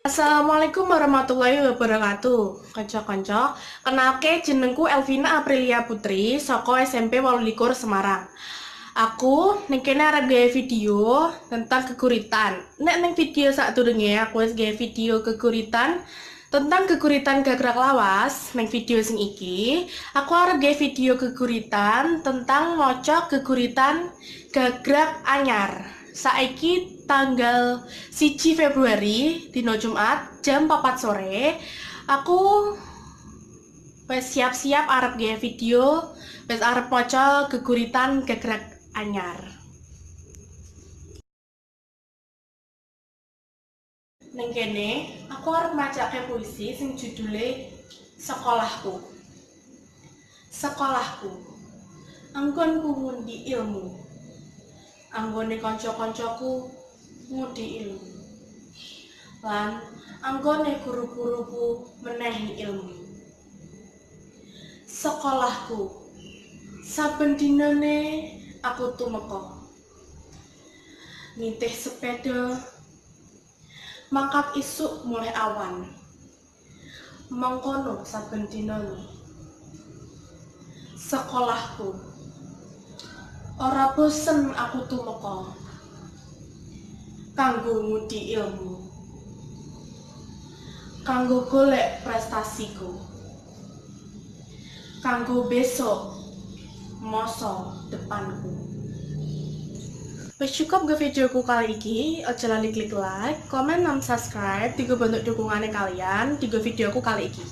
Assalamualaikum warahmatullahi wabarakatuh. Kanca-kanca, kenalke jenengku Elvina Aprilia Putri saka SMP 28 Semarang. Aku ning kene arep gawe video tentang keguritan. Nek ning video sadurunge aku wis gawe video keguritan tentang keguritan gagrak lawas. Ning video sing iki, aku arep gawe video keguritan tentang maca keguritan gagrak anyar. Saiki tanggal 1 Februari dino Jumat jam 4 sore aku wis siap-siap arep gawe video, wis arep maca geguritan gagrak anyar. Ning kene aku arep macake puisi sing judule Sekolahku. Sekolahku, anggonku ngundi ilmu. Anggone kanca-kancaku ngudi ilmu. Lan anggone guru-guruku menehi ilmu. Sekolahku, saben dinane aku tumeka. Nitih sepeda, mangkat isuk mulai awan. Mangkono saben dinane. Sekolahku, ora bosen aku tumeka. Kanggo ngudi ilmu. Kanggo golek prestasiku. Kanggo besok masa depanku. Wis cukup ke videoku kali ini. Aja lali klik like, komen, dan subscribe. Tiga bentuk dukungannya kalian. Tiga videoku kali ini.